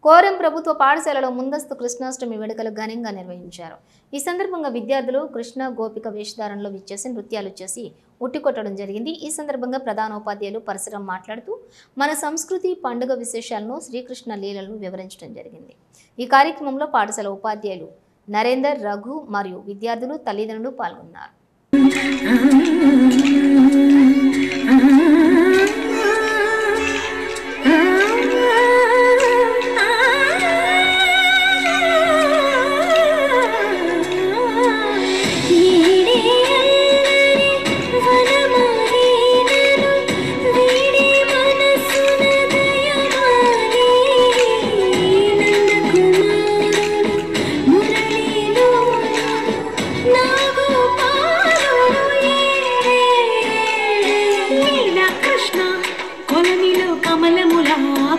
Quorum ప్రభుత్వ పాఠశాలలో ముందస్తు కృష్ణాష్టమి వేడుకలు ఘనంగా నిర్వహించారు. ఈ సందర్భంగా విద్యార్థులు కృష్ణ గోపిక వేషధారణలో విచ్చేసి నృత్యాలు చేసి ఉట్టికొట్టడం జరిగింది. ఈ సందర్భంగా ప్రధానోపాధ్యాయులు పరశురాం మాట్లాడుతూ మన సంస్కృతి పండుగ విశేషాలను శ్రీకృష్ణ లీలలను వివరించడం జరిగింది. ఈ కార్యక్రమంలో పాఠశాల ఉపాధ్యాయులు నరేందర్, రఘు మరియు విద్యార్థులు తల్లిదండ్రులు పాల్గొన్నారు.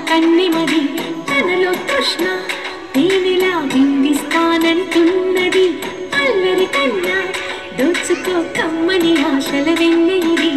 కన్నిమది తనలో కృష్ణ తేనెలా బింబిస్తానంటున్నది. అల్లరి కన్నా దోచుకో కమ్మని ఆశల వెన్నెయిది.